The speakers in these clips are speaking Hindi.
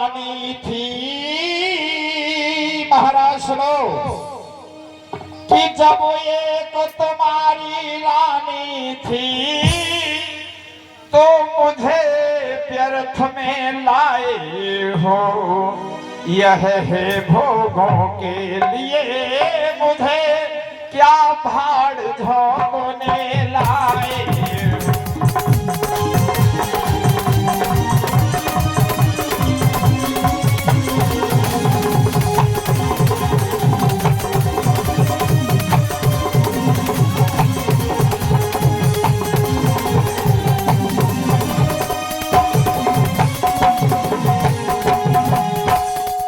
रानी थी। महाराज सुनो कि जब ये तो तुम्हारी रानी थी तो मुझे व्यर्थ में लाए हो। यह है भोगों के लिए मुझे क्या भाड़ झोंकने लाए।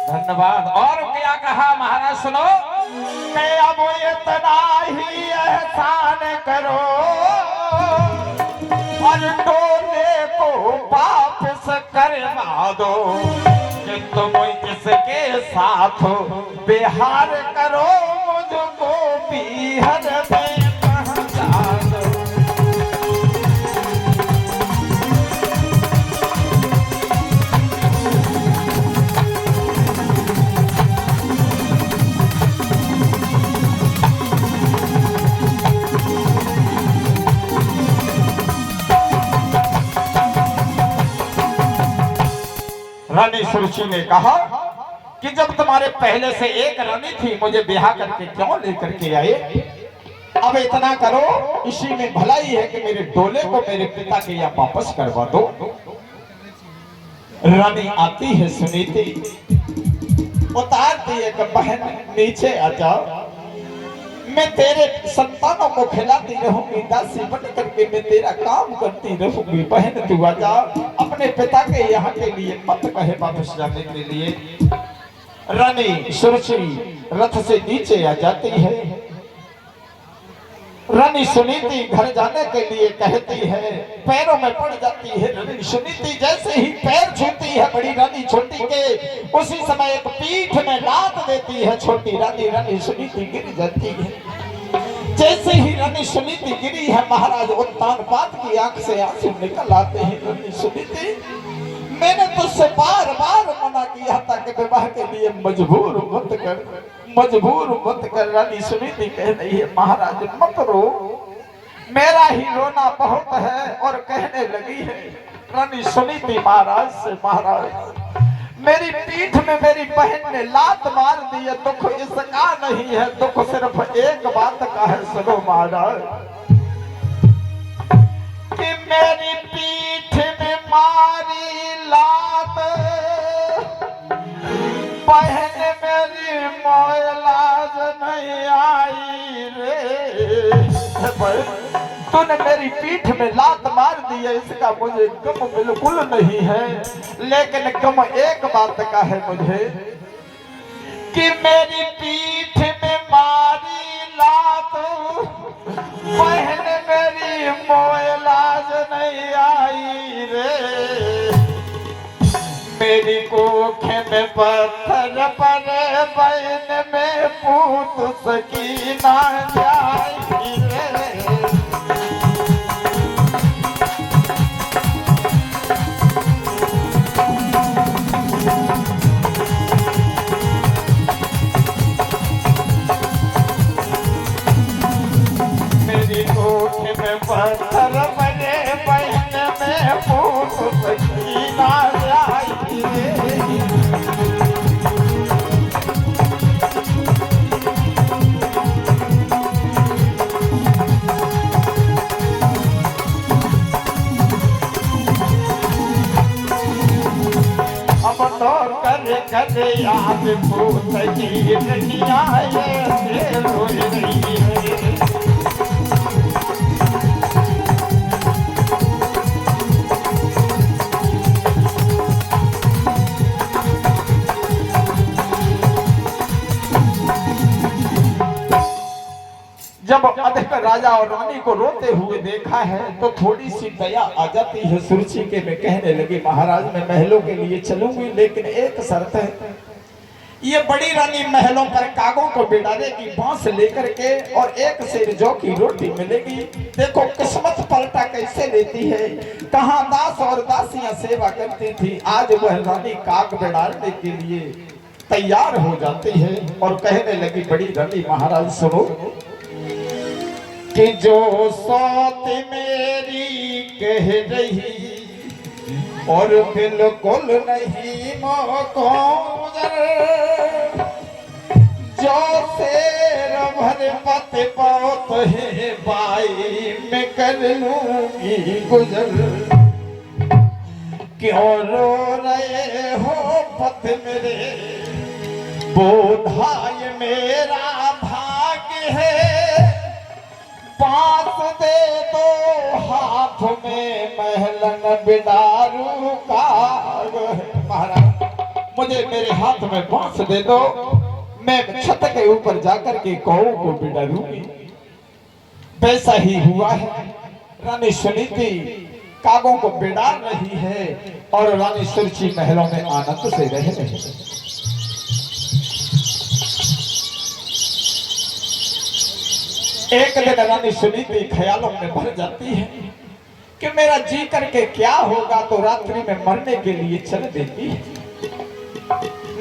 धन्यवाद। और क्या कहा महाराज सुनो मैं अब इतना ही एहसान करो और डोले को वापस करवा दो कि तुम इसके साथ बिहार करो मुझको बिहार में पहुंचा दो। रानी सुरुचि ने कहा कि जब तुम्हारे पहले से एक रानी थी मुझे ब्याह करके क्यों लेकर के आए। अब इतना करो इसी में भलाई है कि मेरे डोले को मेरे पिता के यहाँ वापस करवा दो। रानी आती है सुनीति उतारती है कि बहन नीचे आ जाओ मैं तेरे संतानों को खिलाती रहूंगी दासी बन करके मैं तेरा काम करती रहूंगी। बहन तू आ जा अपने पिता के यहाँ के लिए मत कहे वापस जाने के लिए। रानी सुरुचि रथ से नीचे आ जाती है। रानी सुनीति घर जाने के लिए कहती है पैरों में पड़ जाती है। रानी सुनीति जैसे ही पैर छूती है बड़ी रानी छोटी के उसी समय एक पीठ में लात देती है छोटी रानी। रानी सुनीति गिर जाती है। जैसे ही रानी सुनीति गिरी है महाराज उत्तानपाद की आंख से आंसू निकल आते हैं। रानी सुनीति मैंने तुझसे बार बार मना किया था कि विवाह के लिए मजबूर मत कर। रानी सुनीति कह रही है महाराज मत रो मेरा ही रोना बहुत है। और कहने लगी है रानी सुनीति महाराज से महाराज मेरी पीठ में मेरी बहन ने लात मार दी है। दुख इसका नहीं है दुख सिर्फ एक बात का है। सुनो महाराज कि मेरी पीठ में मारी लात बहन मेरी मोयलाज नहीं आई रे। तूने मेरी पीठ में लात मार दी है इसका मुझे गम बिल्कुल नहीं है लेकिन गम एक बात का है मुझे कि मेरी पीठ में मारी लात बहन मेरी मोयलाज नहीं आई रे। मेरी कोख में पत्थर पड़े बहन में पूत सकीना जाई रे। मेरी कोख में पत्थर पड़े बहन में पूत सकीना जाई रे। कर याद भूत की दुनिया ये रोई रही है। जब अधिक राजा और रानी को रोते हुए देखा है तो थोड़ी सी दया आ जाती है। सुरुचि के में कहने लगी महाराज मैं महलों के लिए चलूंगी लेकिन एक शर्त है ये बड़ी रानी महलों पर कागों को बिड़ाने की बांस लेकर के और एक सिर जौ की रोटी मिलेगी। देखो किस्मत पलटा कैसे लेती है। कहां दास और दासियां सेवा करती थी, आज वह रानी काग बिड़ाने के लिए तैयार हो जाती है और कहने लगी बड़ी रानी महाराज सुनो कि जो सौत मेरी कह रही और बिल्कुल नहीं मोकोजर, जो शेर भर पत बहुत है बाई मैं कर लूंगी गुजर। क्यों रो रहे हो पत मेरे, बोधाय मेरा भाग्य है, पास दे दो हाथ में महलन बिडारू का। महाराज मुझे मेरे हाथ में बांस दे दो, मैं छत के ऊपर जाकर के कौओं को बिडारूंगी। वैसा ही हुआ है। रानी सुनीति कागों को बिडार रही है और रानी सुरची महलों में आनंद से रह रही है। एक दिन रानी सुनीति ख्यालों में भर जाती है कि मेरा जी करके क्या होगा, तो रात्रि में मरने के लिए चल देती है।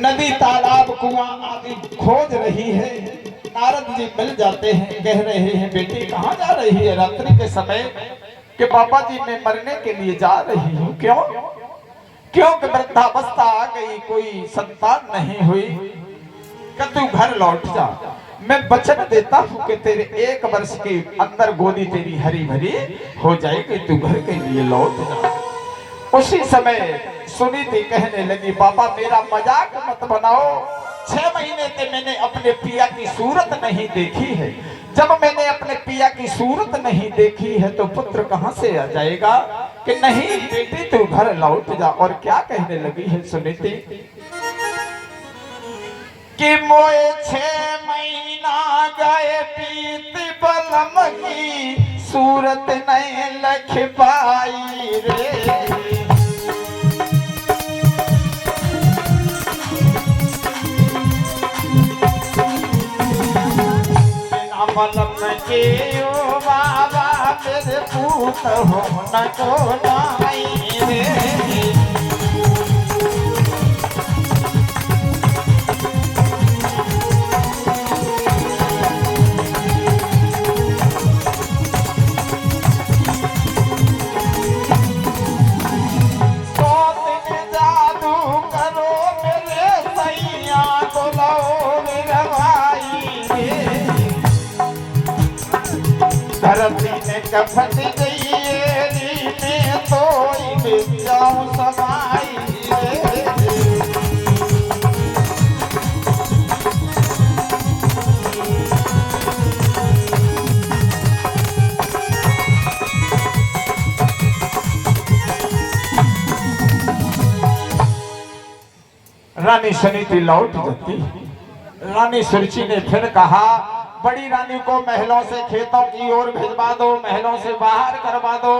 नदी तालाब कुआं आदि खोज रही है। नारद जी मिल जाते हैं, कह रहे हैं बेटी कहाँ जा रही है रात्रि के समय? कि बाबा जी मैं मरने के लिए जा रही हूँ। क्यों? क्योंकि वृद्धावस्था आ गई, कोई संतान नहीं हुई। कि तू घर लौट जा, मैं वचन देता हूँ कि तेरे 1 वर्ष के अंदर गोदी तेरी हरी भरी हो जाएगी, तू घर के लिए लौट जा। उसी समय सुनीति कहने लगी बाबा मेरा मजाक मत बनाओ, 6 महीने से मैंने अपने पिया की सूरत नहीं देखी है। जब मैंने अपने पिया की सूरत नहीं देखी है तो पुत्र कहाँ से आ जाएगा? कि नहीं बेटी तू घर लौट जा। और क्या कहने लगी है सुनीति कि मोए 6 महीना गए बीत बलम की सूरत नहीं लख पाई रे। बलम के ओ बाबा मेरे पूत हो न को नाई रे। धरती ने कफन गई में तो जाऊं समाई रानी सुनीति लौट जाती। रानी सुरची ने फिर कहा बड़ी रानी को महलों से खेतों की ओर भिजवा दो, महलों से बाहर करवा दो।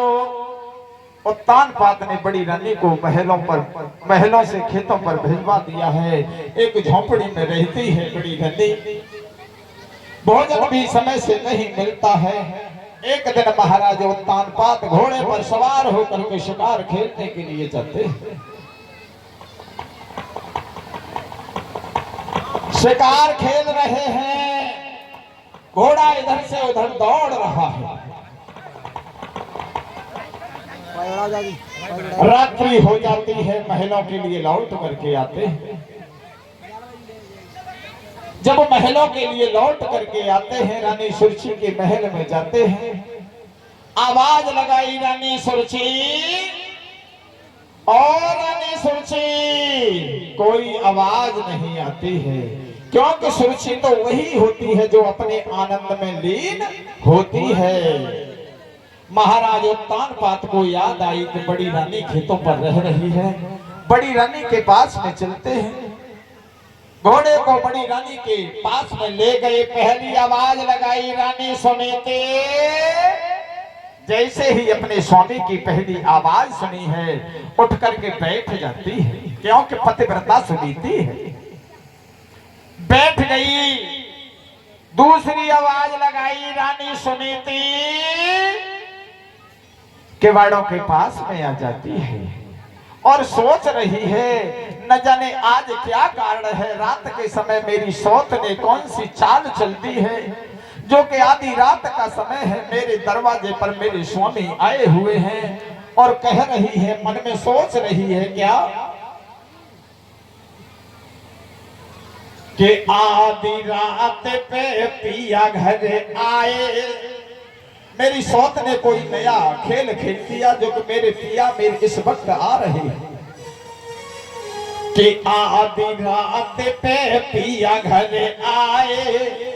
उत्तान पात ने बड़ी रानी को महलों से खेतों पर भिजवा दिया है। एक झोंपड़ी में रहती है बड़ी रानी, भोजन भी समय से नहीं मिलता है। एक दिन महाराज उत्तान पात घोड़े पर सवार होकर के शिकार खेलने के लिए जाते हैं। शिकार खेल रहे हैं, घोड़ा इधर से उधर दौड़ रहा है। रात्रि हो जाती है, महलों के लिए लौट करके आते हैं। जब महलों के लिए लौट करके आते हैं, रानी सुरची के महल में जाते हैं। आवाज लगाई रानी सुरची और रानी सुरची, कोई आवाज नहीं आती है। क्योंकि सुरची तो वही होती है जो अपने आनंद में लीन होती है। महाराज उत्तान पात को याद आई कि बड़ी रानी खेतों पर रह रही है। बड़ी रानी के पास में चलते हैं, घोड़े को बड़ी रानी के पास में ले गए। पहली आवाज लगाई रानी सुनीति। जैसे ही अपने स्वामी की पहली आवाज सुनी है, उठ करके बैठ जाती है, क्योंकि पतिव्रता सुनीति है। बैठ गई। दूसरी आवाज लगाई रानी सुनीति किवाड़ों के पास में आ जाती है और सोच रही है न जाने आज क्या कारण है। रात के समय मेरी सौत ने कौन सी चाल चलती है जो कि आधी रात का समय है। मेरे दरवाजे पर मेरे स्वामी आए हुए हैं और कह रही है, मन में सोच रही है क्या कि आधी रात पे पिया घर आए। मेरी सौत ने कोई नया खेल खेल दिया जो कि मेरे पिया मेरे इस वक्त आ रहे हैं कि आधी रात पे पिया घर आए,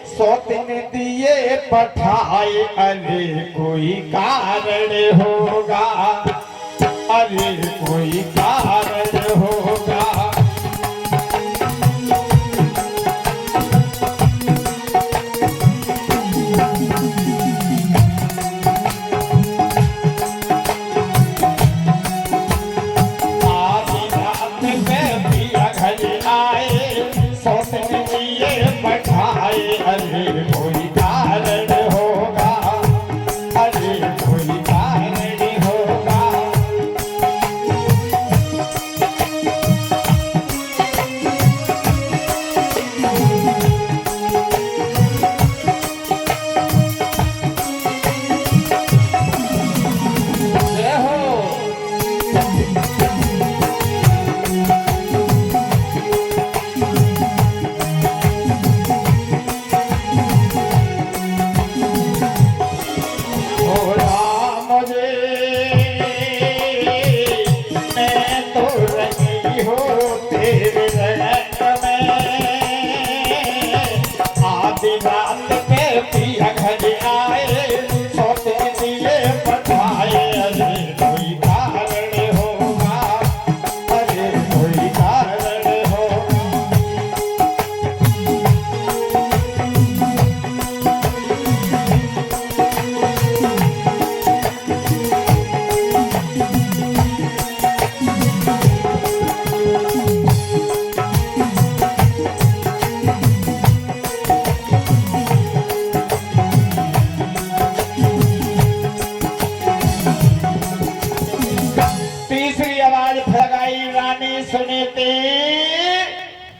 सौत ने दिए पठाए। अरे कोई कारण होगा, अरे कोई कारण होगा।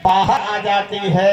बाहर आ जाती है।